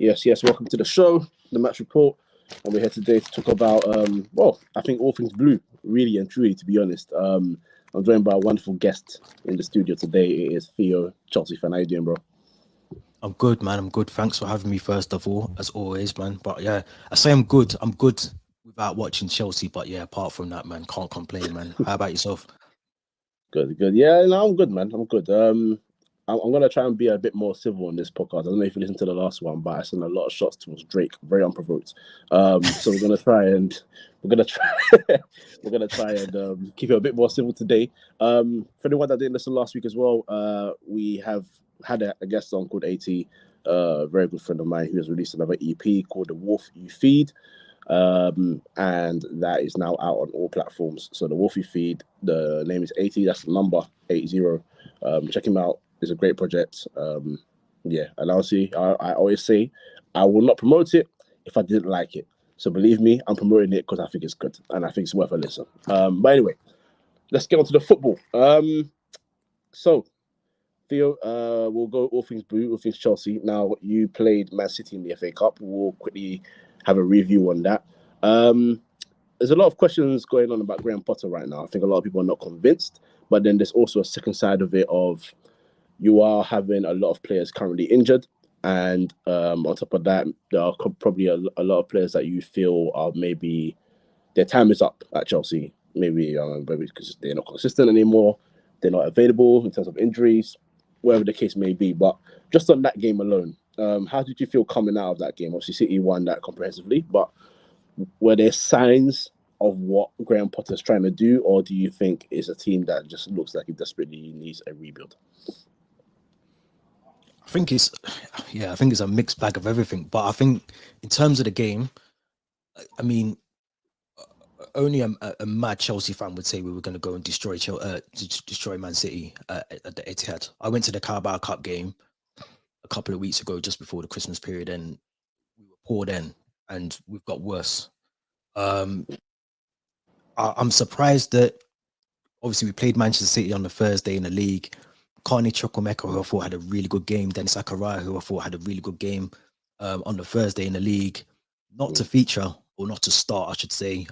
Yes. Welcome to the show, the match report, and we're here today to talk about, I think all things blue, really and truly. To be honest, I'm joined by a wonderful guest in the studio today. It is Theo, Chelsea fan. How you doing, bro? I'm good, man. I'm good. Thanks for having me, first of all, as always, man. But yeah, I say I'm good. I'm good without watching Chelsea. But yeah, apart from that, man, can't complain, man. How about yourself? Good. Yeah, no, I'm good, man. I'm good. I'm gonna try and be a bit more civil on this podcast. I don't know if you listened to the last one, but I sent a lot of shots towards Drake, very unprovoked. So we're gonna try and we're gonna try we're gonna try and keep it a bit more civil today. For anyone that didn't listen last week as well, we have had a guest on called AT, a very good friend of mine who has released another EP called The Wolf You Feed. And that is now out on all platforms. So the Wolfie Feed, the name is 80. That's the number 80. Check him out. It's a great project. And honestly, I always say I will not promote it if I didn't like it. So believe me, I'm promoting it because I think it's good and I think it's worth a listen. But anyway, let's get on to the football. So Theo, we'll go all things blue, all things Chelsea. Now, you played Man City in the FA Cup. We'll quickly have a review on that. There's a lot of questions going on about Graham Potter right now. I think a lot of people are not convinced, but then there's also a second side of it of you are having a lot of players currently injured, and on top of that, there are probably a lot of players that you feel are maybe their time is up at Chelsea. Maybe because they're not consistent anymore, they're not available in terms of injuries, whatever the case may be. But just on that game alone, how did you feel coming out of that game? Obviously, City won that comprehensively, but were there signs of what Graham Potter's trying to do, or do you think it's a team that just looks like it desperately needs a rebuild? I think it's a mixed bag of everything. But I think in terms of the game, I mean, only a mad Chelsea fan would say we were going to go and destroy Man City at the Etihad. I went to the Carabao Cup game a couple of weeks ago, just before the Christmas period, and we were poor then, and we've got worse. I'm surprised that obviously we played Manchester City on the Thursday in the league. Carney Chukwuemeka, who I thought had a really good game, Dennis Zakaria, who I thought had a really good game on the Thursday in the league, not to feature or not to start, I should say,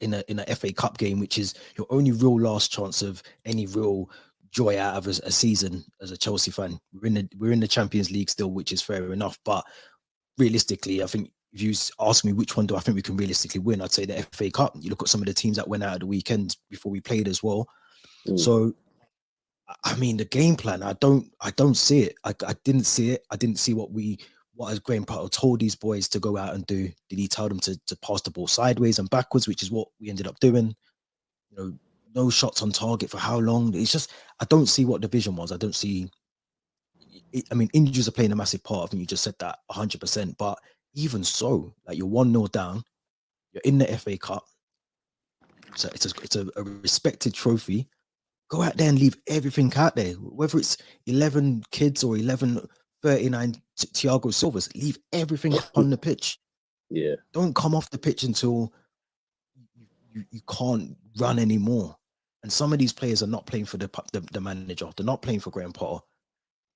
in a FA Cup game, which is your only real last chance of any real joy out of a season as a Chelsea fan. We're in the Champions League still, which is fair enough, but realistically, I think if you ask me which one do I think we can realistically win, I'd say the FA Cup. You look at some of the teams that went out at the weekend before we played as well. So, I mean, the game plan, I don't see it. I didn't see it. I didn't see what as Graham Potter told these boys to go out and do. Did he tell them to pass the ball sideways and backwards, which is what we ended up doing? No shots on target for how long? It's just, I don't see what the vision was. I don't see. I mean, injuries are playing a massive part. I think you just said that 100%. But even so, like, you're 1-0 down, you're in the FA Cup. So it's a respected trophy. Go out there and leave everything out there. Whether it's 11 kids or 39 Thiago Silvas, leave everything on the pitch. Yeah. Don't come off the pitch until you can't run anymore. And some of these players are not playing for the manager. They're not playing for Graham Potter.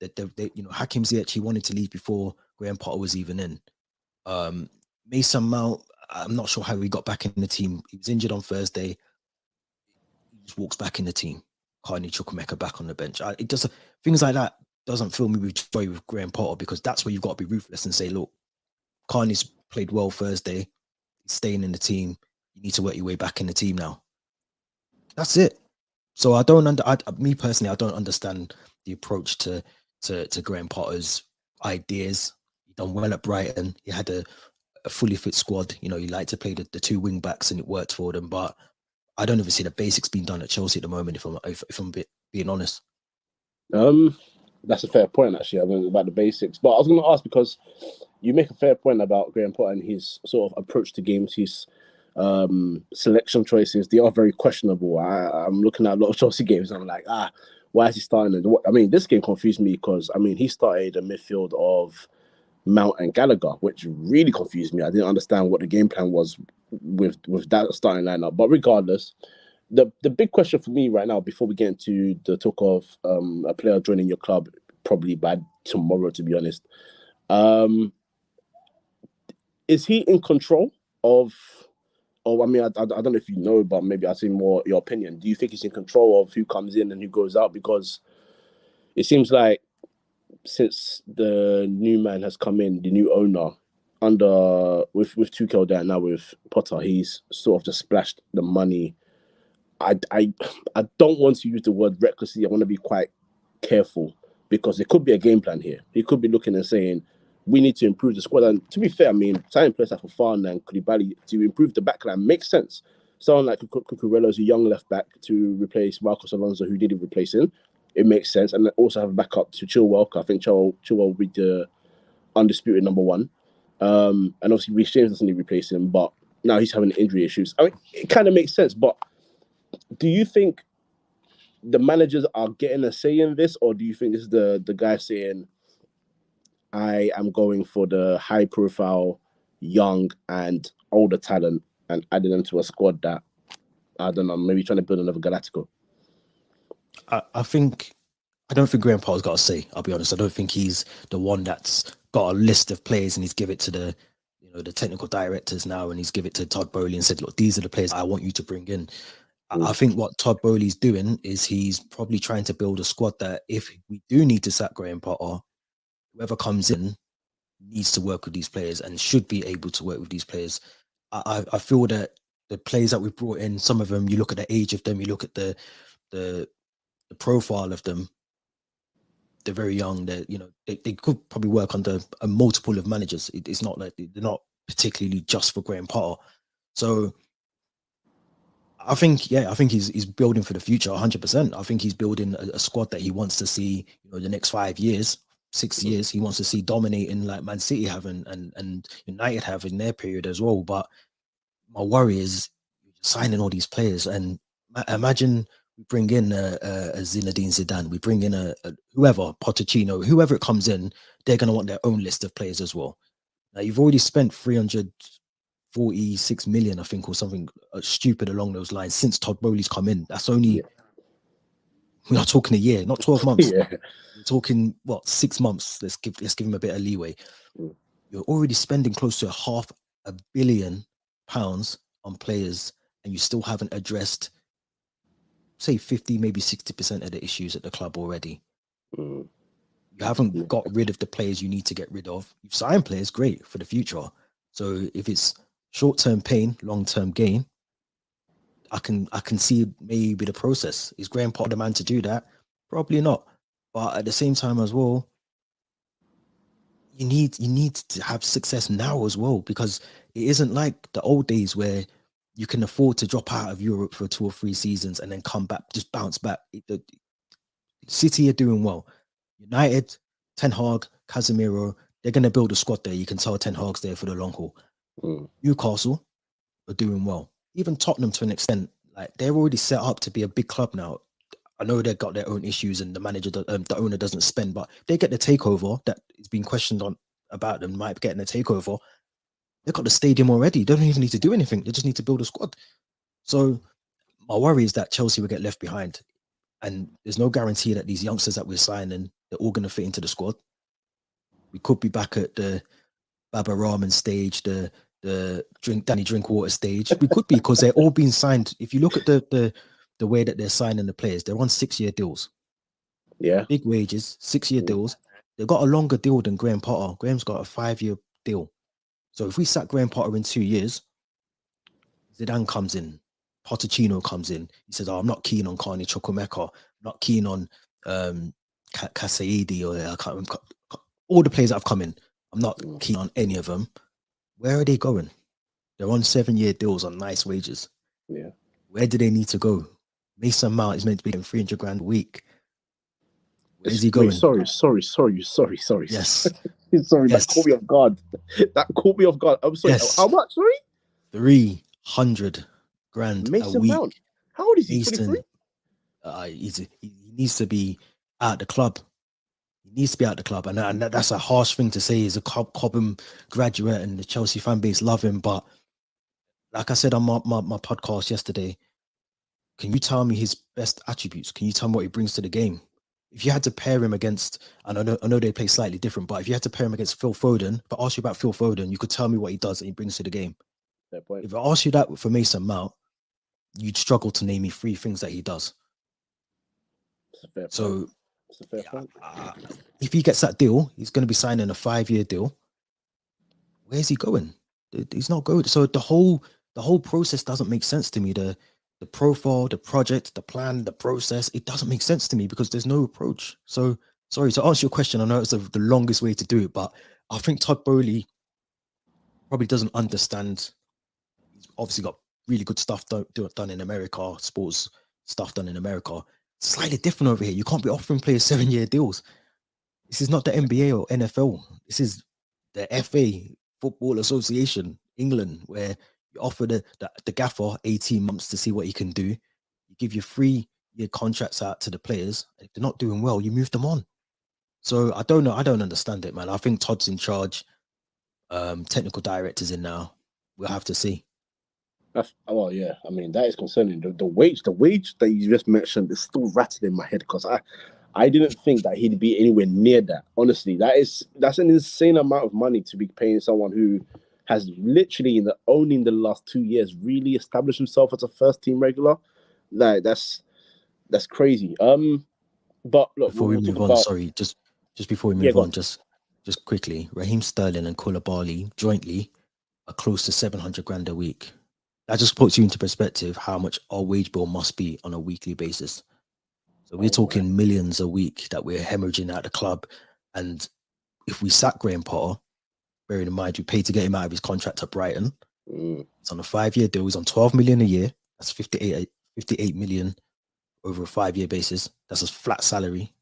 Hakim Ziyech, he wanted to leave before Graham Potter was even in. Mason Mount, I'm not sure how he got back in the team. He was injured on Thursday. He just walks back in the team. Carney Chukwuemeka back on the bench. Things like that doesn't fill me with joy with Graham Potter, because that's where you've got to be ruthless and say, look, Carney's played well Thursday. He's staying in the team. You need to work your way back in the team now. That's it. So me personally, I don't understand the approach to Graham Potter's ideas. He done well at Brighton. He had a fully fit squad. He liked to play the two wing backs, and it worked for them. But I don't ever see the basics being done at Chelsea at the moment, if I'm being honest. That's a fair point, actually. I mean, about the basics. But I was going to ask, because you make a fair point about Graham Potter and his sort of approach to games, his selection choices. They are very questionable. I'm looking at a lot of Chelsea games and I'm like, why is he starting? I mean, this game confused me because, he started a midfield of Mount and Gallagher, which really confused me. I didn't understand what the game plan was with that starting lineup. But regardless, the big question for me right now, before we get into the talk of a player joining your club probably by tomorrow, to be honest, Um, is he in control of? Or I mean, I don't know if you know, but maybe I'll see more your opinion. Do you think he's in control of who comes in and who goes out? Because it seems like since the new man has come in, the new owner under with Tuchel there now with Potter, he's sort of just splashed the money. I don't want to use the word recklessly. I want to be quite careful because it could be a game plan here. He could be looking and saying, we need to improve the squad. And to be fair, I mean, signing players like Fofana and Koulibaly to improve the backline makes sense. Someone like Cucurella is a young left back to replace Marcos Alonso, who didn't replace him. It makes sense. And also have a backup to Chilwell. I think Chilwell will be the undisputed number one. And obviously, Reece James doesn't need to replace him, but now he's having injury issues. I mean, it kind of makes sense. But do you think the managers are getting a say in this, or do you think this is the guy saying, I am going for the high profile, young and older talent and adding them to a squad that, I don't know, maybe trying to build another Galactico? I don't think Graham Potter's got a say. I'll be honest. I don't think he's the one that's got a list of players and he's give it to the technical directors now, and he's give it to Todd Bowley and said, look, these are the players I want you to bring in. I think what Todd Bowley's doing is he's probably trying to build a squad that if we do need to sack Graham Potter, whoever comes in needs to work with these players and should be able to work with these players. I feel that the players that we brought in, some of them, you look at the age of them, you look at the profile of them, they're very young. They could probably work under a multiple of managers. It's not like they're not particularly just for Graham Potter. So I think he's building for the future 100%. I think he's building a squad that he wants to see, the next 5 years, 6 years. He wants to see dominating like Man City have and United have in their period as well. But my worry is signing all these players, and imagine we bring in a Zinedine Zidane, we bring in a whoever, Pochettino, whoever it comes in, they're going to want their own list of players as well. Now you've already spent 346 million, I think, or something stupid along those lines since Todd Bowley's come in. That's only we're not talking a year, not 12 months. We're talking 6 months. Let's give him a bit of leeway. You're already spending close to £500 million on players, and you still haven't addressed, say, 50, maybe 60% of the issues at the club already. You haven't got rid of the players you need to get rid of. You've signed players, great, for the future. So if it's short-term pain, long-term gain, I can see maybe the process. Is Graham Potter the man to do that? Probably not. But at the same time as well, you need to have success now as well, because it isn't like the old days where you can afford to drop out of Europe for 2 or 3 seasons and then come back, just bounce back. City are doing well. United, Ten Hag, Casemiro, they're going to build a squad there. You can tell Ten Hag's there for the long haul. Newcastle are doing well. Even Tottenham, to an extent, like they're already set up to be a big club now. I know they've got their own issues and the manager, the owner doesn't spend, but they get the takeover that is being questioned on about them might get in a takeover. They've got the stadium already. They don't even need to do anything. They just need to build a squad. So my worry is that Chelsea will get left behind, and there's no guarantee that these youngsters that we're signing, they're all going to fit into the squad. We could be back at the Baba Rahman stage, the Danny Drinkwater stage. We could be, because they're all being signed. If you look at the way that they're signing the players, they're on 6-year deals. Yeah. Big wages, 6-year deals. They've got a longer deal than Graham Potter. Graham's got a 5-year deal. So if we sack Graham Potter in 2 years, Zidane comes in, Pochettino comes in. He says, I'm not keen on Carney Chukwuemeka, not keen on Kasaidi, or I can't remember, all the players that have come in. I'm not keen on any of them. Where are they going? They're on 7-year deals on nice wages. Yeah. Where do they need to go? Mason Mount is meant to be getting 300 grand a week. Where's he going? Sorry. Yes. Sorry. Sorry. Yes. That caught me off guard. I'm sorry. Yes. How much? Sorry? 300 grand Mason a week. Mount. How old is he? Mason, 23? he needs to be out the club. He needs to be out the club. And that's a harsh thing to say. He's a Cobham graduate and the Chelsea fan base love him. But like I said on my podcast yesterday, can you tell me his best attributes? Can you tell me what he brings to the game? if you had to pair him against, and I know they play slightly different, but if you had to pair him against Phil Foden, if I ask you about Phil Foden, you could tell me what he does and he brings to the game. Fair point. If I ask you that for Mason Mount, you'd struggle to name me 3 things that he does. It's a fair So point. It's a fair point. if he gets that deal, he's going to be signing a 5-year deal. Where's he going? He's not going. So the whole process doesn't make sense to me. The profile, the project, the plan, the process, it doesn't make sense to me because there's no approach. So sorry to answer your question. I know it's the longest way to do it, but I think Todd Bowley probably doesn't understand. He's obviously got really good stuff done in America, sports stuff done in America. It's slightly different over here. You can't be offering players 7-year deals. This is not the NBA or NFL. This is the FA, Football Association, England, where you offer the gaffer 18 months to see what he can do. You give your 3-year contracts out to the players. If they're not doing well, you move them on. So I don't know. I don't understand it, man. I think Todd's in charge. Technical director's in now. We'll have to see. Well, yeah. I mean, that is concerning. The wage that you just mentioned is still rattling in my head because I didn't think that he'd be anywhere near that. Honestly, that's an insane amount of money to be paying someone who has literally only in the last 2 years really established himself as a first team regular. Like that's crazy. But look, Before we move on, sorry, just before we move on, just quickly, Raheem Sterling and Koulibaly jointly are close to 700 grand a week. That just puts you into perspective how much our wage bill must be on a weekly basis. So we're talking millions a week that we're hemorrhaging out the club. And if we sack Graham Potter, bearing in mind we paid to get him out of his contract at Brighton, it's on a 5-year deal. He's on 12 million a year. That's 58 million over a 5-year basis. That's a flat salary,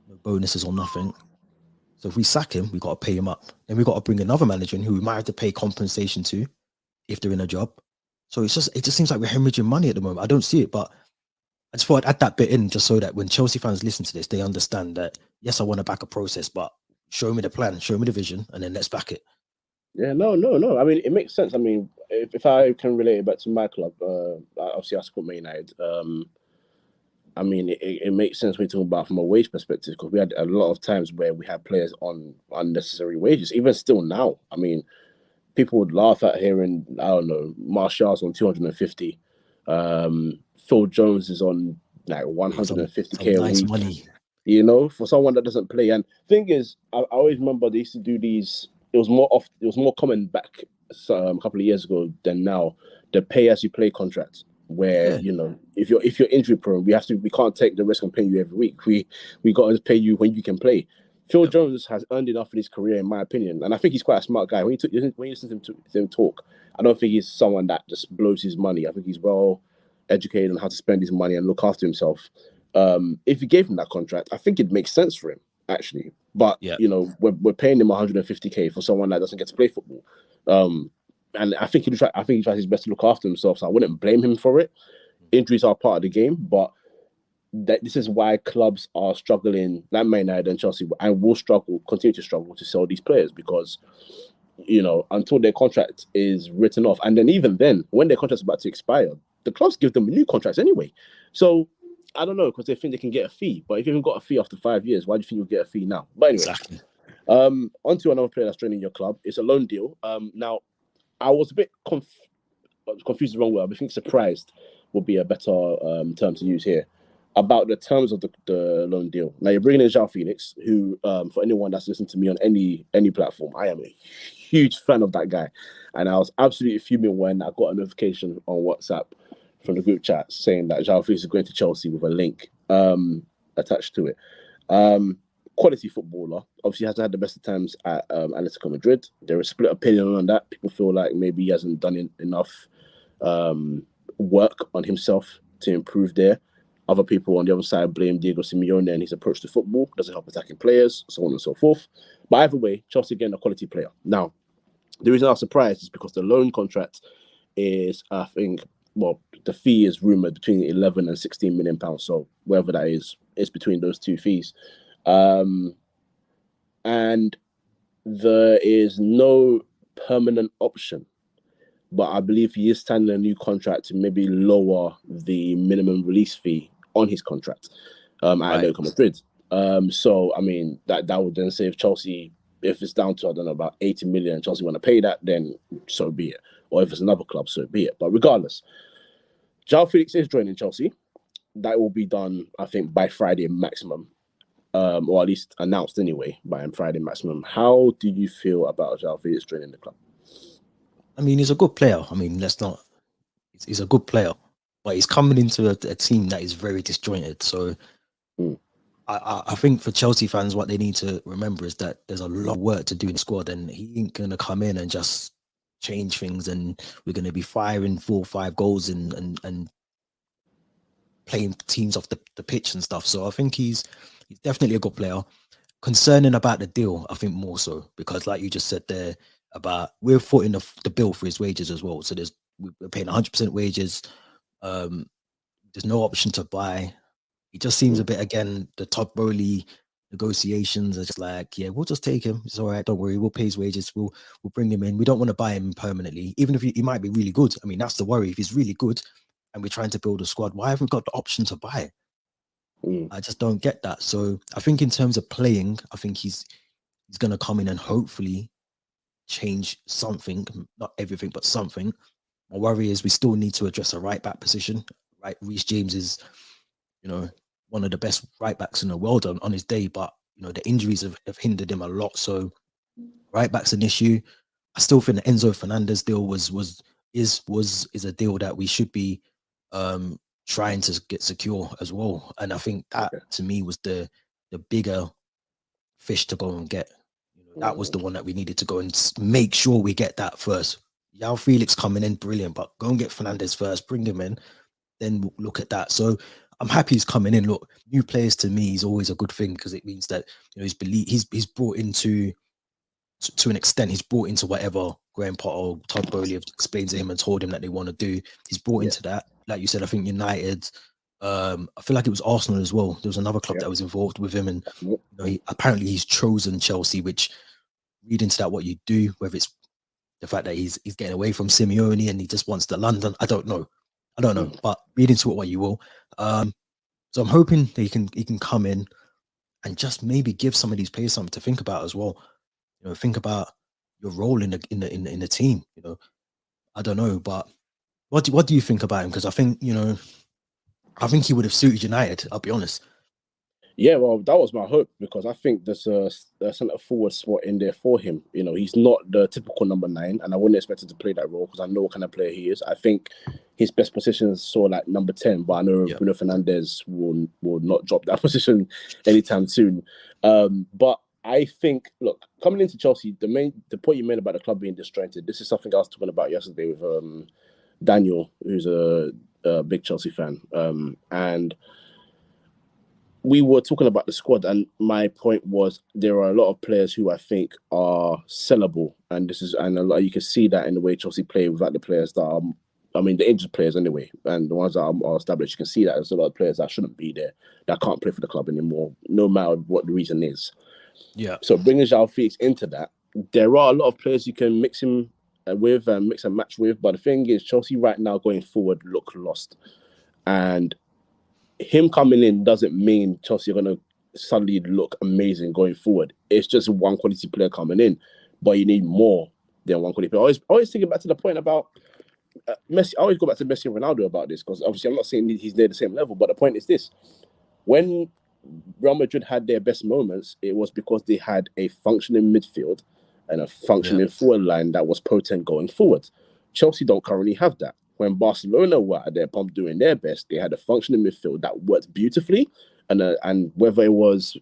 no bonuses or nothing. So if we sack him, we got to pay him up. Then we got to bring another manager in who we might have to pay compensation to if they're in a job. So it just seems like we're hemorrhaging money at the moment. I don't see it, but I just thought I'd add that bit in just so that when Chelsea fans listen to this, they understand that, yes, I want to back a process, but show me the plan, show me the vision, and then let's back it. Yeah, no. I mean, it makes sense. I mean, if I can relate it back to my club, obviously I support Man United. I mean, it makes sense when you're talking about from a wage perspective because we had a lot of times where we had players on unnecessary wages. Even still now, I mean, people would laugh at hearing, I don't know, Martial's on 250. Phil Jones is on like 150k a week. Money. You know, for someone that doesn't play. And thing is, I always remember they used to do these. It was more common back a couple of years ago than now. The pay as you play contracts, where you know if you're injury prone, we can't take the risk and pay you every week. We got to pay you when you can play. Phil Jones has earned enough in his career, in my opinion, and I think he's quite a smart guy. When you listen to him talk, I don't think he's someone that just blows his money. I think he's well educated on how to spend his money and look after himself. If you gave him that contract, I think it makes sense for him actually. But you know, we're paying him 150k for someone that doesn't get to play football. And I think he tries his best to look after himself. So I wouldn't blame him for it. Injuries are part of the game, but this is why clubs are struggling, like Man United and Chelsea, and will continue to struggle to sell these players because, you know, until their contract is written off, and then even then, when their contract's about to expire, the clubs give them new contracts anyway. So I don't know because they think they can get a fee, but if you haven't got a fee after 5 years, why do you think you'll get a fee now? But anyway, exactly. Onto another player that's joining your club. It's a loan deal. Now, I was a bit confused the wrong word. I think surprised would be a better term to use here about the terms of the loan deal. Now you're bringing in Joao Felix, who for anyone that's listened to me on any platform, I am a huge fan of that guy, and I was absolutely fuming when I got a notification on WhatsApp from the group chat saying that Joao Felix is going to Chelsea with a link attached to it. Quality footballer. Obviously hasn't had the best of times at Atletico Madrid. There is split opinion on that. People feel like maybe he hasn't done enough work on himself to improve there. Other people on the other side blame Diego Simeone and his approach to football. Doesn't help attacking players, so on and so forth. But either way, Chelsea getting a quality player. Now, the reason I'm surprised is because the loan contract is, I think, well, the fee is rumoured between 11 and 16 million pounds. So whatever that is, it's between those two fees. And there is no permanent option. But I believe he is signing a new contract to maybe lower the minimum release fee on his contract. at Right. Atletico Madrid. So I mean that would then save Chelsea. If it's down to, I don't know, about 80 million, Chelsea want to pay that, then so be it. Or if it's another club, so be it. But regardless, Joao Felix is joining Chelsea. That will be done, I think, by Friday maximum, or at least announced anyway by Friday maximum. How do you feel about Joao Felix joining the club? I mean, he's a good player. I mean, let's not. He's a good player, but he's coming into a team that is very disjointed. So Mm. I think for Chelsea fans, what they need to remember is that there's a lot of work to do in the squad, and he ain't gonna come in and just change things, and we're gonna be firing 4 or 5 goals and playing teams off the pitch and stuff. So I think he's definitely a good player. Concerning about the deal, I think more so because, like you just said there, about we're footing the bill for his wages as well. So we're paying 100% wages. There's no option to buy. It just seems a bit, again, the Todd Bowley negotiations are just like, yeah, we'll just take him. It's all right. Don't worry. We'll pay his wages. We'll bring him in. We don't want to buy him permanently, even if he might be really good. I mean, that's the worry. If he's really good and we're trying to build a squad, why haven't we got the option to buy? I just don't get that. So I think in terms of playing, I think he's going to come in and hopefully change something, not everything, but something. My worry is we still need to address a right back position. Right, Reece James is, one of the best right backs in the world on his day, but the injuries have hindered him a lot. So right back's an issue. I still think the Enzo Fernandez deal is a deal that we should be trying to get secure as well. And I think that to me was the bigger fish to go and get. That was the one that we needed to go and make sure we get that first. Joao Felix coming in, brilliant, but go and get Fernandez first, bring him in, then we'll look at that. So I'm happy he's coming in. Look, new players to me is always a good thing because it means that he's brought into, to an extent, he's brought into whatever Graham Potter or Todd Bowley have explained to him and told him that they want to do. He's brought into that. Like you said, I think United, I feel like it was Arsenal as well. There was another club that was involved with him, and apparently he's chosen Chelsea, which read into that what you do, whether it's the fact that he's getting away from Simeone and he just wants to London. I don't know, but read into it what you will. So I'm hoping that he can come in and just maybe give some of these players something to think about as well. Think about your role in the team. I don't know, but what do you think about him? Because I think I think he would have suited United. I'll be honest. Yeah, well, that was my hope because I think there's a centre forward spot in there for him. He's not the typical number 9, and I wouldn't expect him to play that role because I know what kind of player he is. I think his best position is sort of like number 10, but I know Bruno Fernandes will not drop that position anytime soon. But I think, look, coming into Chelsea, the point you made about the club being disjointed, this is something I was talking about yesterday with Daniel, who's a big Chelsea fan, and we were talking about the squad, and my point was there are a lot of players who I think are sellable, and you can see that in the way Chelsea play without the players that are, the injured players anyway, and the ones that are established. You can see that there's a lot of players that shouldn't be there, that can't play for the club anymore, no matter what the reason is. Yeah. So bringing Joao Felix into that, there are a lot of players you can mix him with and mix and match with, but the thing is, Chelsea right now going forward look lost, and him coming in doesn't mean Chelsea are going to suddenly look amazing going forward. It's just one quality player coming in, but you need more than one quality player. I always thinking back to the point about Messi. I always go back to Messi and Ronaldo about this because obviously I'm not saying he's near the same level, but the point is this: when Real Madrid had their best moments, it was because they had a functioning midfield and a functioning forward line that was potent going forward. Chelsea don't currently have that. When Barcelona were at their pump doing their best, they had a functioning midfield that worked beautifully, and whether it was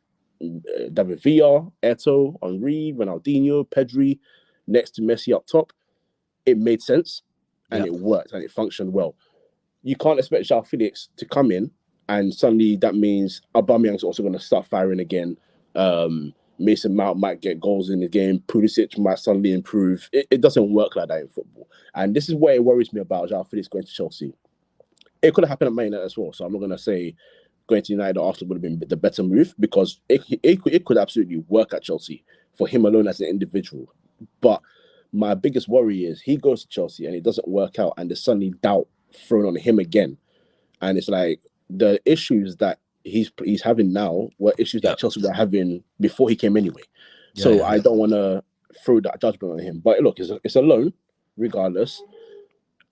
David Villa, Eto'o, Henry, Ronaldinho, Pedri, next to Messi up top, it made sense and it worked and it functioned well. You can't expect Joao Felix to come in and suddenly that means Aubameyang's also going to start firing again. Mason Mount might get goals in the game. Pulisic might suddenly improve. It doesn't work like that in football. And this is where it worries me about Joao Felix going to Chelsea. It could have happened at Man United as well. So I'm not going to say going to United after would have been the better move because it could absolutely work at Chelsea for him alone as an individual. But my biggest worry is he goes to Chelsea and it doesn't work out and there's suddenly doubt thrown on him again. And it's like the issues that he's having now were issues that Chelsea were having before he came anyway. Yeah, So I don't want to throw that judgment on him. But look, it's a loan, regardless.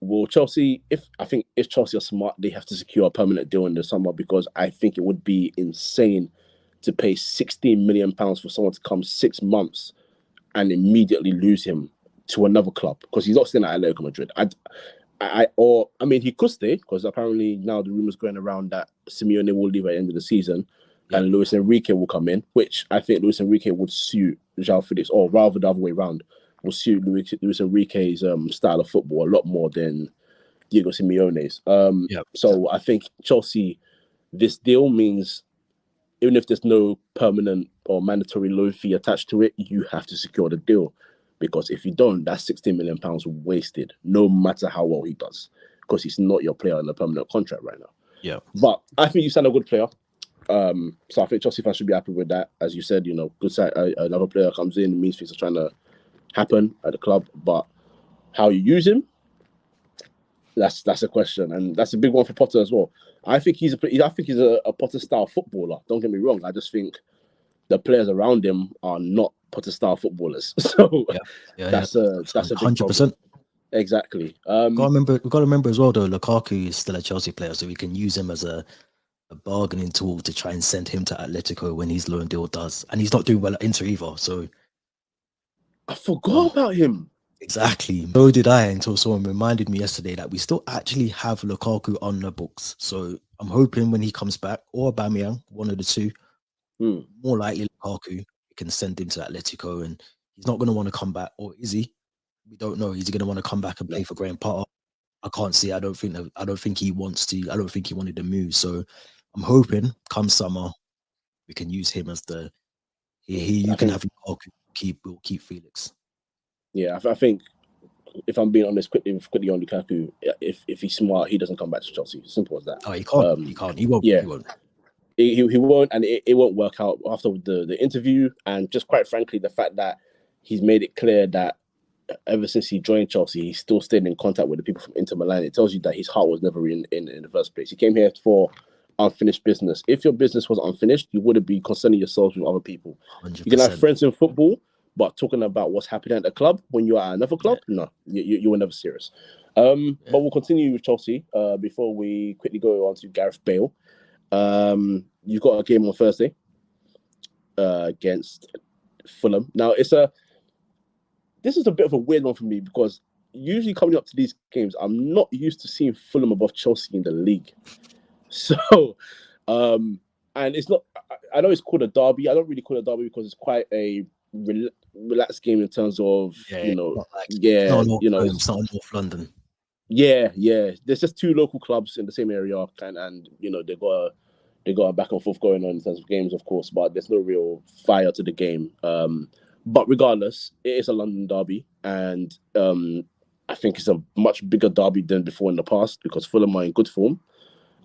Will Chelsea? If Chelsea are smart, they have to secure a permanent deal in the summer, because I think it would be insane to pay £16 million for someone to come 6 months and immediately lose him to another club, because he's not staying at Atletico Madrid. I mean, he could stay, because apparently now the rumors going around that Simeone will leave at the end of the season, and Luis Enrique will come in, which I think Luis Enrique would suit Joao Felix, or rather the other way around, will suit Luis Enrique's style of football a lot more than Diego Simeone's. So I think Chelsea, this deal means even if there's no permanent or mandatory loan fee attached to it, you have to secure the deal. Because if you don't, that's £16 million wasted, no matter how well he does, because he's not your player in a permanent contract right now. Yeah. But I think you signed a good player. So I think Chelsea fans should be happy with that. As you said, good side, another player comes in, means things are trying to happen at the club. But how you use him, that's a question, and that's a big one for Potter as well. I think he's a Potter style footballer. Don't get me wrong. I just think the players around him are not Potter style footballers. So that's a big 100%. Exactly. We've got to remember as well, though, Lukaku is still a Chelsea player, so we can use him as a bargaining tool to try and send him to Atletico when his loan deal does, and he's not doing well at Inter either. So I forgot about him. Exactly. So did I, until someone reminded me yesterday that we still actually have Lukaku on the books. So I'm hoping when he comes back, or Aubameyang, one of the two, more likely Lukaku, we can send him to Atletico, and he's not going to want to come back, or is he? We don't know. Is he going to want to come back and play for Graham Potter? I can't see. I don't think he wants to. I don't think he wanted to move. So I'm hoping come summer we can use him as the you can have Lukaku, we'll keep Felix. Yeah, I think if I'm being honest, quickly on Lukaku, if he's smart, he doesn't come back to Chelsea. Simple as that. Oh, he can't. He can't. He won't. Yeah. He won't. He won't, and it won't work out after the interview. And just quite frankly, the fact that he's made it clear that ever since he joined Chelsea, he's still staying in contact with the people from Inter Milan. It tells you that his heart was never in the first place. He came here for unfinished business. If your business was unfinished, you wouldn't be concerning yourselves with other people. 100%. You can have friends in football, but talking about what's happening at the club when you are at another club, no, you were never serious. But we'll continue with Chelsea before we quickly go on to Gareth Bale. You've got a game on Thursday against Fulham. Now, this is a bit of a weird one for me, because usually coming up to these games, I'm not used to seeing Fulham above Chelsea in the league. So, and it's not, I know it's called a derby. I don't really call it a derby because it's quite a relaxed game in terms of, it's not North London. Yeah. There's just two local clubs in the same area, and they got a back and forth going on in terms of games, of course, but there's no real fire to the game. But regardless, it is a London derby, and I think it's a much bigger derby than before in the past, because Fulham are in good form.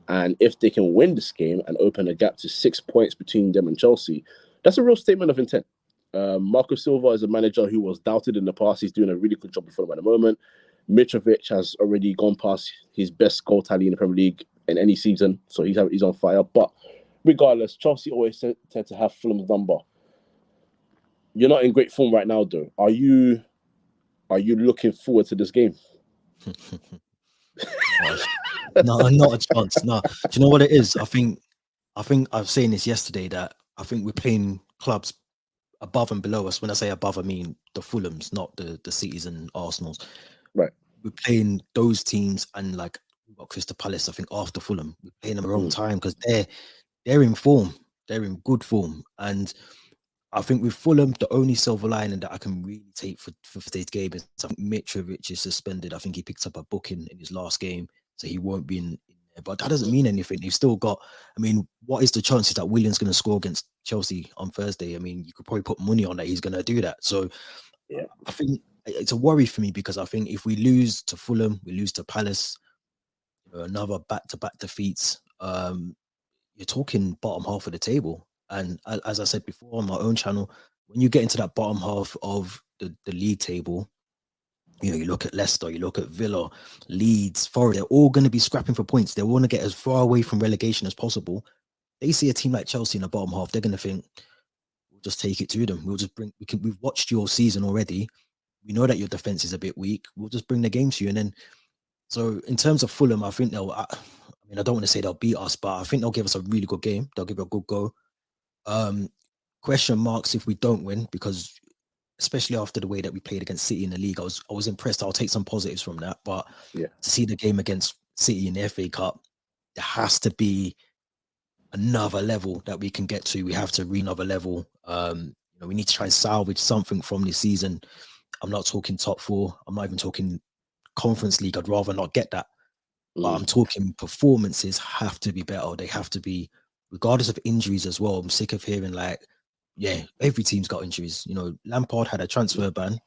And if they can win this game and open a gap to 6 points between them and Chelsea, that's a real statement of intent. Marco Silva is a manager who was doubted in the past. He's doing a really good job for Fulham at the moment. Mitrovic has already gone past his best goal tally in the Premier League in any season, so he's on fire. But regardless, Chelsea always tend to have Fulham's number. You're not in great form right now, though. Are you looking forward to this game? No, not a chance. No. Do you know what it is? I think I was saying this yesterday, that I think we're playing clubs above and below us. When I say above, I mean the Fulhams, not the Cities and Arsenals. Right. We're playing those teams, and like we've got Crystal Palace, I think, after Fulham. We're playing them the wrong time, because they're in form. They're in good form. And I think with Fulham, the only silver lining that I can really take for today's game is Mitrovic is suspended. I think he picked up a booking in his last game, so he won't be in there. But that doesn't mean anything. They've still got, I mean, what is the chances that Willian's going to score against Chelsea on Thursday? I mean, you could probably put money on that he's going to do that. So I think it's a worry for me, because I think if we lose to Fulham, we lose to Palace, another back-to-back defeats, you're talking bottom half of the table. And as I said before on my own channel, when you get into that bottom half of the league table, you look at Leicester, you look at Villa, Leeds, Forest, they're all going to be scrapping for points. They want to get as far away from relegation as possible. they see a team like Chelsea in the bottom half, they're gonna think we'll just take it to them. We've watched your season already. We know that your defense is a bit weak. We'll just bring the game to you. And then, so in terms of Fulham, I think I mean, I don't want to say they'll beat us, but I think they'll give us a really good game. They'll give it a good go. Question marks if we don't win, because especially after the way that we played against City in the league, I was impressed. I'll take some positives from that. But Yeah. to see the game against City in the FA Cup, there has to be another level that we can get to. We have to reach another level. We need to try and salvage something from this season. I'm not talking top four. I'm not even talking Conference League. I'd rather not get that. But I'm talking performances have to be better. They have to be, regardless of injuries as well. I'm sick of hearing every team's got injuries. Lampard had a transfer ban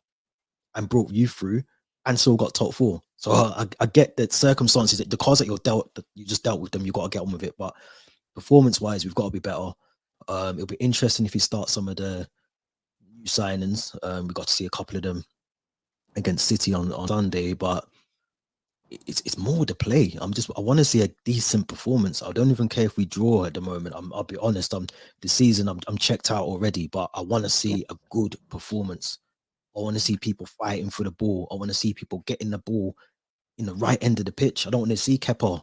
and brought you through and still got top four. So I get that circumstances, the cards that you just dealt with them, you got to get on with it. But performance-wise, we've got to be better. It'll be interesting if you start some of the new signings. We got to see a couple of them against City on Sunday, but it's more the play. I want to see a decent performance. I don't even care if we draw at the moment. I'll be honest. This season I'm checked out already, but I want to see a good performance. I want to see people fighting for the ball. I want to see people getting the ball in the right end of the pitch. I don't want to see Kepa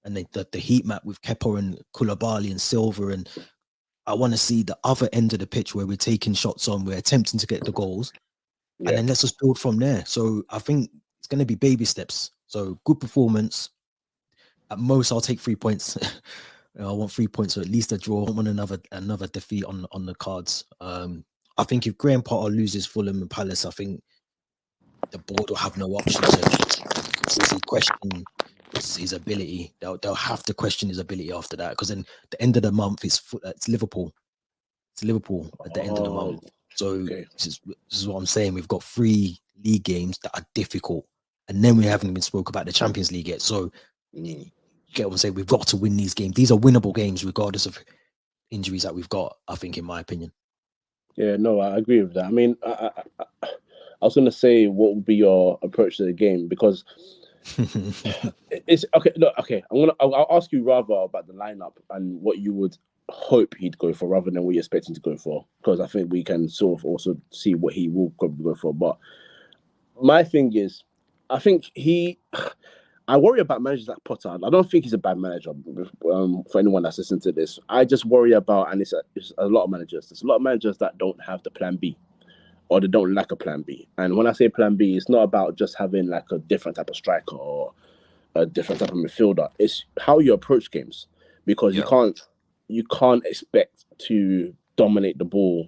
and the heat map with Kepa and Koulibaly and Silva, and I want to see the other end of the pitch where we're taking shots on, we're attempting to get the goals, and then let's just build from there. So I think it's going to be baby steps. So good performance. At most, I'll take 3 points. I want 3 points, or at least a draw. I don't want another defeat on the cards. I think if Graham Potter loses Fulham and Palace, I think the board will have no option to question his ability. They'll have to question his ability after that, because then the end of the month it's Liverpool. It's Liverpool at the end of the month. So this is what I'm saying. We've got 3 league games that are difficult, and then we haven't even spoke about the Champions League yet. So get what I'm saying. We've got to win these games. These are winnable games, regardless of injuries that we've got, I think, in my opinion. Yeah, no, I agree with that. I mean, I was going to say, what would be your approach to the game? Because it's okay. Look, okay. I'll ask you rather about the lineup and what you would hope he'd go for, rather than what you're expecting to go for. Because I think we can sort of also see what he will probably go for. But my thing is, I think I worry about managers like Potter. I don't think he's a bad manager. For anyone that's listening to this, I just worry about, and it's a lot of managers. There's a lot of managers that don't have the plan B, or they don't lack a plan B. And when I say plan B, it's not about just having like a different type of striker or a different type of midfielder. It's how you approach games, because you can't expect to dominate the ball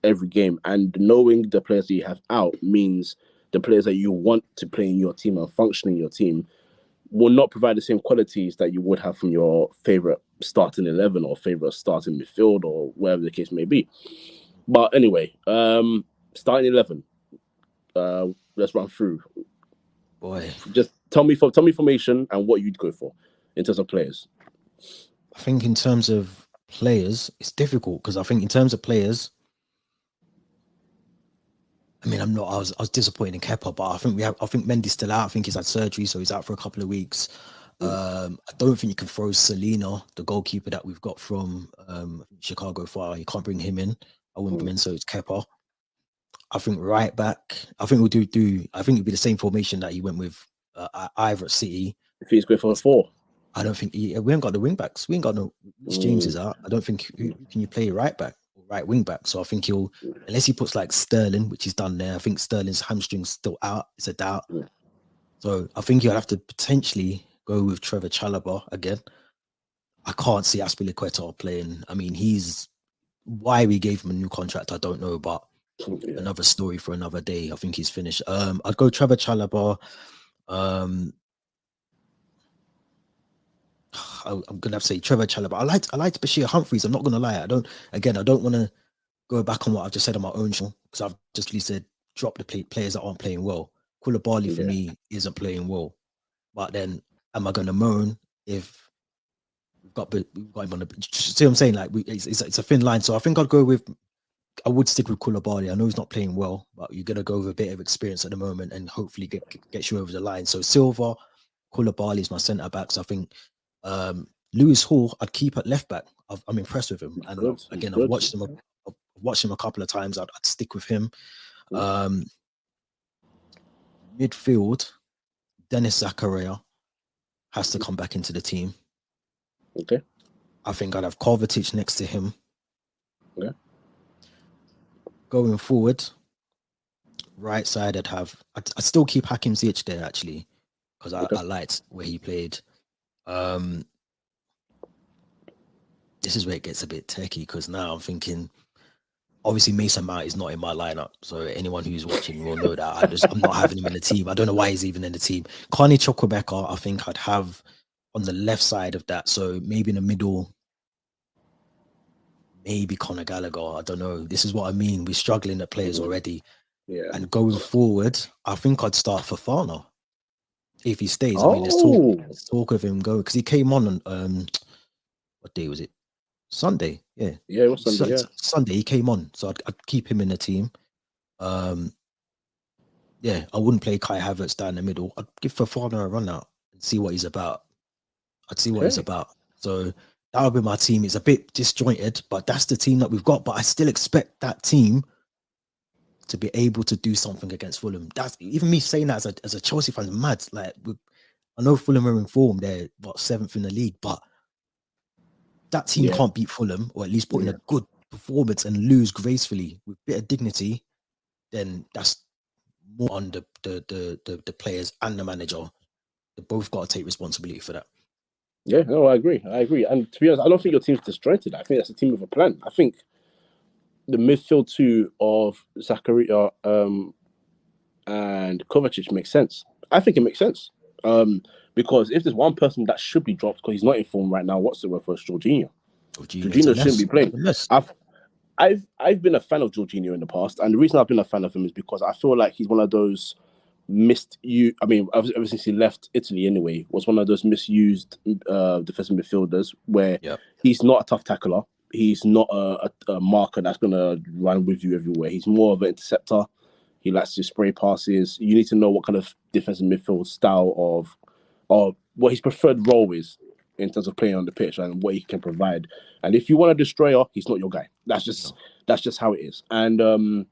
every game. And knowing the players that you have out means the players that you want to play in your team and function in your team will not provide the same qualities that you would have from your favorite starting 11 or favorite starting midfield or whatever the case may be. But anyway, starting 11. Let's run through. Boy, just tell me formation and what you'd go for in terms of players. I think in terms of players, it's difficult, because I think in terms of players, I mean, I was disappointed in Kepa, but I think Mendy's still out. I think he's had surgery, so he's out for a couple of weeks. I don't think you can throw Selena, the goalkeeper that we've got from Chicago Fire. You can't bring him in. I wouldn't bring him, so it's Kepa. I think right back, I think we'll I think it'll be the same formation that he went with either at City. If he's going for a 4. I don't think we haven't got the wing backs. We ain't got no. James is out. I don't think who can you play right back or right wing back. So I think he'll, unless he puts like Sterling, which he's done there. I think Sterling's hamstring's still out. It's a doubt. So I think you'll have to potentially go with Trevor Chalobah again. I can't see Azpilicueta playing. I mean, why we gave him a new contract, I don't know, but another story for another day. I think he's finished. I'd go Trevor Chalobah. I'm gonna have to say Trevor Chalobah. I liked Bashir Humphreys. I'm not gonna lie. I don't want to go back on what I've just said on my own show, because I've just really said drop the players that aren't playing well. Koulibaly for me isn't playing well. But then, am I gonna moan if we've got him on the? See what I'm saying? Like it's a thin line. So I think I would stick with Koulibaly. I know he's not playing well, but you're gonna go with a bit of experience at the moment and hopefully get you over the line. So Silva, Koulibaly is my centre backs. I think Lewis Hall, I'd keep at left back. I'm impressed with him, and Good. again, Good. I've watched him a couple of times. I'd stick with him. Midfield, Dennis Zakaria has to come back into the team. Okay. I think I'd have Kovacic next to him. Yeah. Going forward, right side, I'd still keep Hakim Ziyech there actually, because I liked where he played. This is where it gets a bit techie, because now I'm thinking, obviously Mason Mount is not in my lineup, so anyone who's watching will know that I'm not having him in the team. I don't know why he's even in the team. Carney Chukwuemeka, I think I'd have on the left side of that, so maybe in the middle, maybe Conor Gallagher. I don't know. This is what I mean. We're struggling at players already. Yeah. And going forward, I think I'd start Fofana if he stays. Oh. I mean, let's talk of him go, because he came on what day was it? Sunday. Yeah. Yeah, it was Sunday. Yeah. Sunday he came on, so I'd keep him in the team. Yeah, I wouldn't play Kai Havertz down the middle. I'd give Fofana a run out and see what he's about. I'd see what he's about. So that would be my team. It's a bit disjointed, but that's the team that we've got. But I still expect that team to be able to do something against Fulham. That's even me saying that as a Chelsea fan is mad. Like, I know Fulham are in form; they're 7th in the league, but that team can't beat Fulham, or at least put in a good performance and lose gracefully with a bit of dignity. Then that's more on the players and the manager. They both got to take responsibility for that. Yeah, no, I agree. And to be honest, I don't think your team's disjointed. I think that's a team with a plan. I think the midfield two of Zakaria and Kovacic makes sense. I think it makes sense. Because if there's one person that should be dropped because he's not in form right now, what's the word for Jorginho? Jorginho shouldn't be playing. I've been a fan of Jorginho in the past, and the reason I've been a fan of him is because I feel like he's one of those ever since he left Italy anyway, was one of those misused defensive midfielders where he's not a tough tackler. He's not a marker that's going to run with you everywhere. He's more of an interceptor. He likes to spray passes. You need to know what kind of defensive midfield style or what his preferred role is in terms of playing on the pitch and what he can provide. And if you want a destroyer, he's not your guy. That's just how it is. And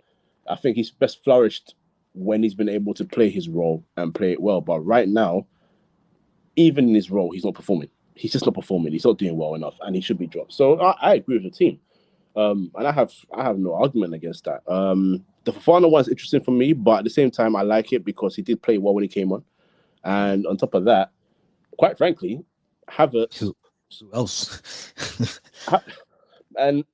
I think he's best flourished when he's been able to play his role and play it well. But right now, even in his role, he's not performing. He's just not performing. He's not doing well enough, and he should be dropped. So I agree with the team. And I have no argument against that. The Fofana one is interesting for me, but at the same time, I like it because he did play well when he came on. And on top of that, quite frankly, Havertz. Who else? And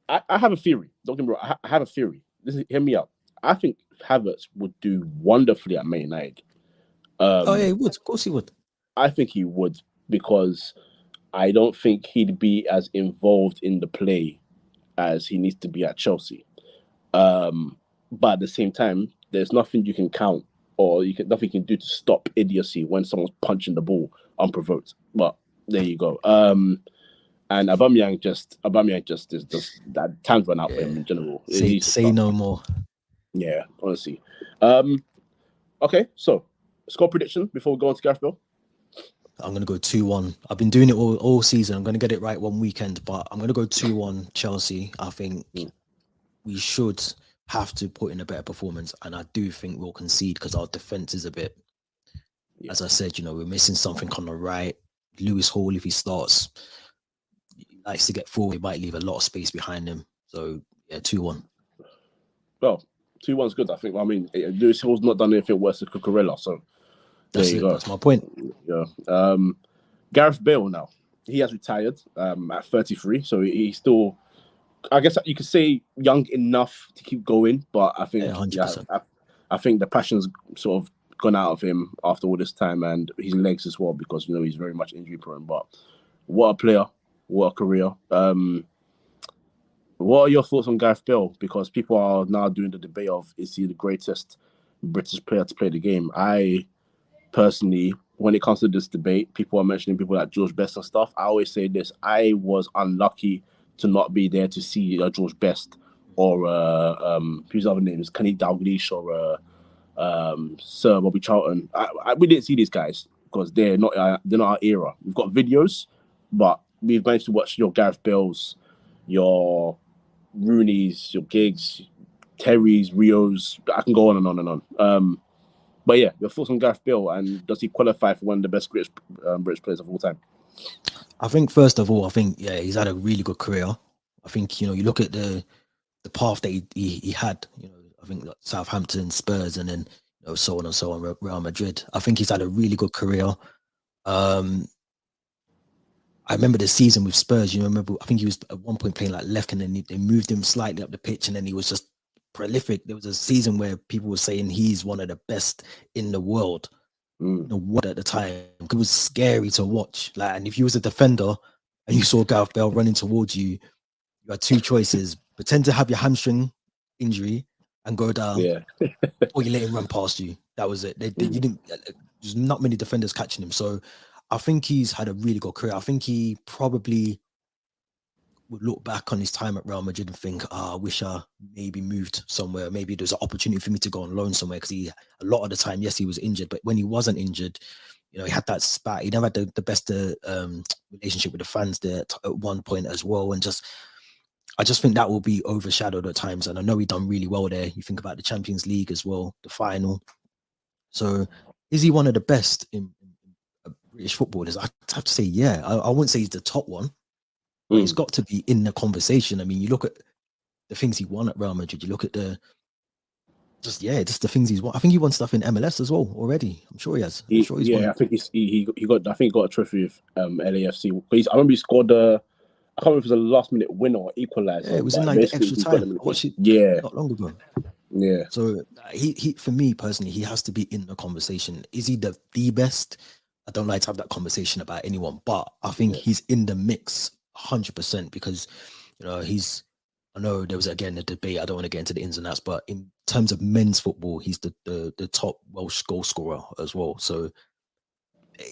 I have a theory. Don't get me wrong. I have a theory. Hear me out. I think Havertz would do wonderfully at Man United. He would. Of course he would. I think he would, because I don't think he'd be as involved in the play as he needs to be at Chelsea. But at the same time, there's nothing you can count or nothing you can do to stop idiocy when someone's punching the ball unprovoked. But there you go. And Aubameyang just is just that time's run out for him in general. Say no more. Yeah, honestly. Okay, so score prediction before we go on to Gareth Bale. I'm going to go 2-1. I've been doing it all season. I'm going to get it right one weekend, but I'm going to go 2-1 Chelsea. I think we should have to put in a better performance, and I do think we'll concede because our defense is a bit, as I said, we're missing something on the right. Lewis Hall, if he starts, he likes to get forward. He might leave a lot of space behind him. So, yeah, 2-1. Well, 2-1's good, I think. I mean, Lewis Hall's not done anything worse than Cucurella, so there you go. That's my point. Yeah. Gareth Bale now. He has retired at 33, so he's still, I guess you could say, young enough to keep going, but I think 100%. I think the passion's sort of gone out of him after all this time, and his legs as well, because he's very much injury prone. But what a player, what a career. What are your thoughts on Gareth Bale? Because people are now doing the debate of, is he the greatest British player to play the game? I personally, when it comes to this debate, people are mentioning people like George Best and stuff. I always say this: I was unlucky to not be there to see George Best or whose other names, Kenny Dalglish or Sir Bobby Charlton. We didn't see these guys because they're not our era. We've got videos, but we've managed to watch your Gareth Bales, your Rooney's, your Giggs, Terry's, Rio's. I can go on and on and on. But yeah, your thoughts on Gareth Bale, and does he qualify for one of the best British players of all time? I think first of all, I think he's had a really good career. I think you look at the path that he had. I think like Southampton, Spurs, and then so on and so on, Real Madrid. I think he's had a really good career. I remember the season with Spurs. I think he was at one point playing like left, and then they moved him slightly up the pitch, and then he was just prolific. There was a season where people were saying he's one of the best in the world. The world at the time. It was scary to watch. And if you was a defender and you saw Gareth Bale running towards you, you had two choices: pretend to have your hamstring injury and go down, or you let him run past you. That was it. You didn't. There's not many defenders catching him. So I think he's had a really good career. I think he probably would look back on his time at Real Madrid and think, I wish I maybe moved somewhere. Maybe there's an opportunity for me to go on loan somewhere, because a lot of the time, yes, he was injured, but when he wasn't injured, he had that spat. He never had the best relationship with the fans there at one point as well. And I just think that will be overshadowed at times. And I know he done really well there. You think about the Champions League as well, the final. So is he one of the best in British footballers? I have to say, yeah. I wouldn't say he's the top one, but he's got to be in the conversation. I mean, you look at the things he won at Real Madrid. You look at just the things he's won. I think he won stuff in MLS as well already. I'm sure he has. I'm sure he's won. I think he got a trophy with LAFC. I remember he scored I can't remember if it was a last minute winner or equalizer. Yeah, it was in like the extra time. Not long ago. Yeah. So he for me personally, he has to be in the conversation. Is he the best? I don't like to have that conversation about anyone, but I think he's in the mix 100%, because I know there was again a debate. I don't want to get into the ins and outs, but in terms of men's football, he's the top Welsh goal scorer as well. So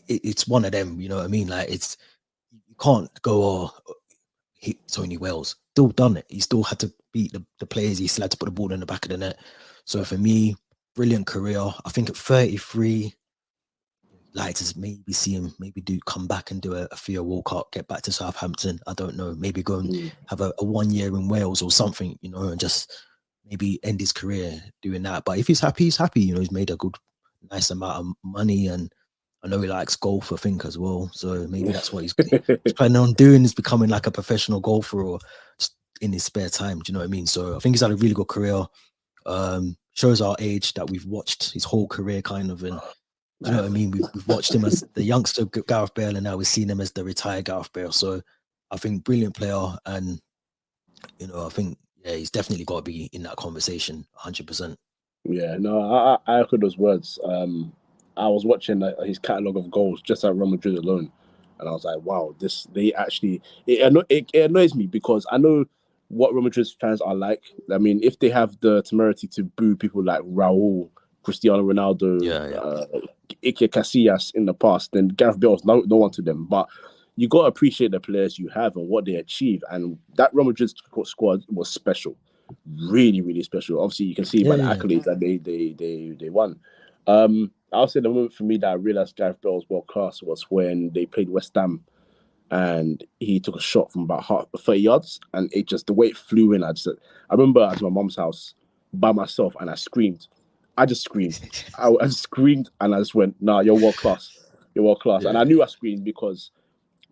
it's one of them. You know what I mean? Like you can't go, Tony Wales still done it. He still had to beat the players. He still had to put the ball in the back of the net. So for me, brilliant career. I think at 33. Like to maybe see him come back and do a Theo Walcott, get back to Southampton. I don't know, maybe go and have a 1 year in Wales or something, and just maybe end his career doing that. But if he's happy, he's happy. He's made a nice amount of money, and I know he likes golf, I think, as well. So maybe that's what he's planning on doing, is becoming like a professional golfer, or just in his spare time. Do you know what I mean? So I think he's had a really good career. Shows our age that we've watched his whole career kind of, and do you know what I mean? We've watched him as the youngster Gareth Bale, and now we've seen him as the retired Gareth Bale. So I think brilliant player, and I think he's definitely got to be in that conversation 100%. Yeah, no, I echo those words. I was watching his catalogue of goals just at Real Madrid alone, and I was like, wow, it annoys me, because I know what Real Madrid fans are like. I mean, if they have the temerity to boo people like Raul, Cristiano Ronaldo, Iker Casillas in the past, then Gareth Bale is no one to them. But you got to appreciate the players you have and what they achieve. And that Real Madrid squad was special, really, really special. Obviously, you can see by the accolades that they won. I'll say the moment for me that I realized Gareth Bale was world class was when they played West Ham, and he took a shot from about 30 yards, and the way it flew in. I remember I was at my mom's house by myself, and I screamed. I just screamed. I screamed, and I just went, "Nah, you're world class. You're world class." And I knew I screamed because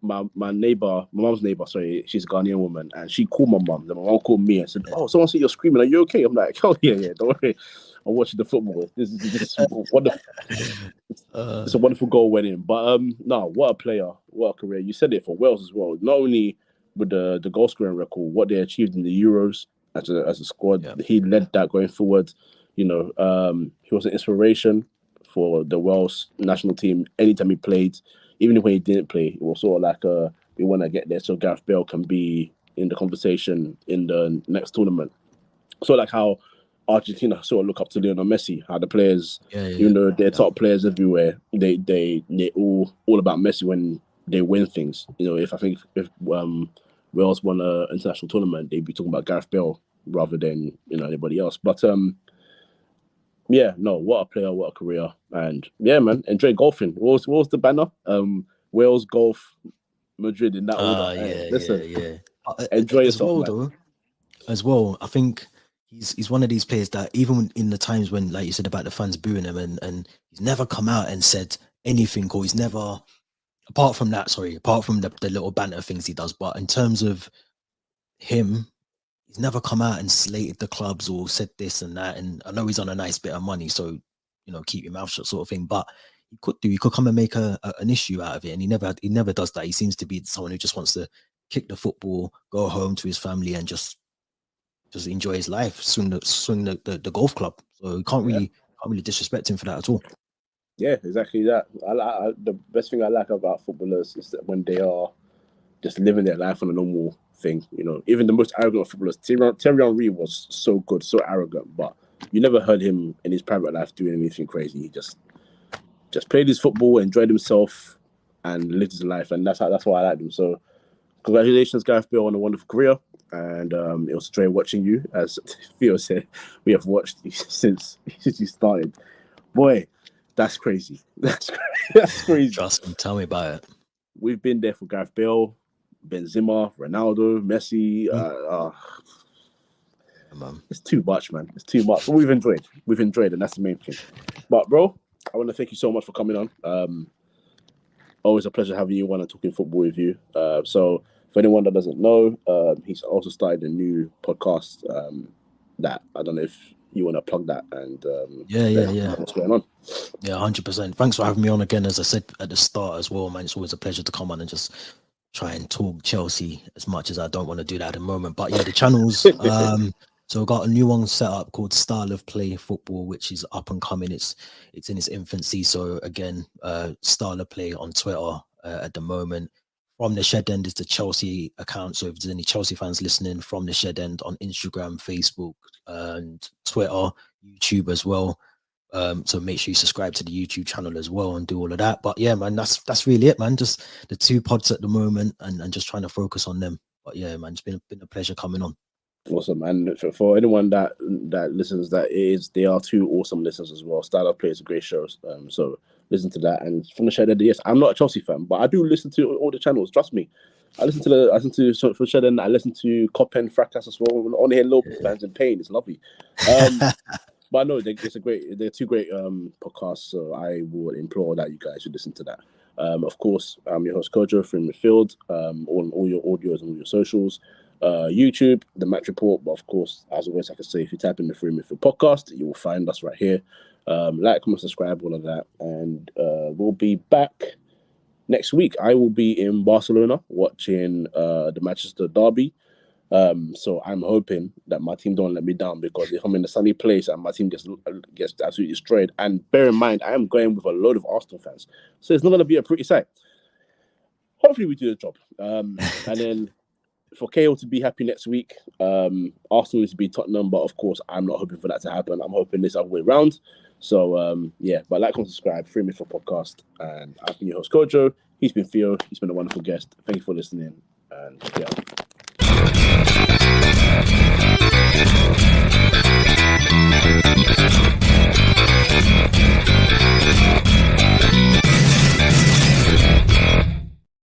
my mom's neighbor, sorry, she's a Ghanaian woman, and she called my mom. Then my mom called me and said, "Oh, someone said you're screaming. Are you okay?" I'm like, "Oh yeah, don't worry. I'm watching the football. This is wonderful. It's a wonderful goal went in." But no, what a player, what a career. You said it for Wales as well. Not only with the goal scoring record, what they achieved in the Euros as a squad, he led that going forward. He was an inspiration for the Welsh national team anytime he played. Even when he didn't play, it was sort of like we want to get there so Gareth Bale can be in the conversation in the next tournament. So like how Argentina sort of look up to Lionel Messi, how the players, even though they're top players everywhere, they all about Messi when they win things. If Wales won an international tournament, they'd be talking about Gareth Bale rather than anybody else. But yeah, no, what a player, what a career. And yeah, man, enjoy golfing. What was the banner? Wales golf Madrid in that order. Hey, listen, Yeah. enjoy As yourself, well, man. though, as well, I think he's one of these players that even in the times when, like you said about the fans booing him, and he's never come out and said anything, or he's never, apart from the little banter things he does, but in terms of him, he's never come out and slated the clubs or said this and that. And I know he's on a nice bit of money, so keep your mouth shut, sort of thing. But he could come and make an issue out of it, and he never does that. He seems to be someone who just wants to kick the football, go home to his family, and just enjoy his life, swing the golf club. So you can't really disrespect him for that at all. Yeah, exactly that. The best thing I like about footballers is that when they are just living their life on a normal thing, even the most arrogant of footballers, Thierry Henry was so good, so arrogant, but you never heard him in his private life doing anything crazy. He just played his football, enjoyed himself, and lived his life, and that's why I like him. So, congratulations, Gareth Bale, on a wonderful career, and it was a joy watching you. As Theo said, we have watched since you started. Boy, that's crazy. That's crazy. Trust me, tell me about it. We've been there for Gareth Bale, Benzema, Ronaldo, Messi. It's too much, man. It's too much. But we've enjoyed, and that's the main thing. But bro, I want to thank you so much for coming on. Always a pleasure having you on and talking football with you. So for anyone that doesn't know, he's also started a new podcast. That I don't know if you want to plug that and yeah. What's going on? Yeah, 100%. Thanks for having me on again. As I said at the start as well, man, it's always a pleasure to come on and just try and talk Chelsea, as much as I don't want to do that at the moment. But yeah, the channels. So I've got a new one set up called Style of Play Football, which is up and coming. It's in its infancy. So again, Style of Play on Twitter at the moment. From the Shed End is the Chelsea account. So if there's any Chelsea fans listening, From the Shed End on Instagram, Facebook, and Twitter, YouTube as well. So make sure you subscribe to the YouTube channel as well and do all of that. But yeah, man, that's really it, man. Just the 2 pods at the moment, and just trying to focus on them. But yeah, man, it's been a pleasure coming on. Awesome, and for anyone that listens, they are 2 awesome listeners as well. Style of Play is a great show, so listen to that. And From the Shed End, yes, I'm not a Chelsea fan, but I do listen to all the channels. Trust me, I listen to From the Shed End. I listen to Cop and Fracas as well. On here, local fans in pain. It's lovely. But no, they're 2 great podcasts. So I would implore that you guys should listen to that. Of course, I'm your host Kojo from Midfield. All your audios and all your socials. YouTube, The Match Report. But of course, as always, like I say, if you type in the Free Midfield podcast, you will find us right here. Like, comment, subscribe, all of that. And we'll be back next week. I will be in Barcelona watching the Manchester derby. So I'm hoping that my team don't let me down, because if I'm in a sunny place and my team gets absolutely destroyed, and bear in mind, I am going with a load of Arsenal fans, so it's not going to be a pretty sight. Hopefully we do the job. And then for KO to be happy next week, Arsenal is to be Tottenham, but of course I'm not hoping for that to happen. I'm hoping this other way round. So but like and subscribe, Free Midfield Podcast, and I've been your host Kojo. He's been Theo. He's been a wonderful guest. Thank you for listening, and yeah.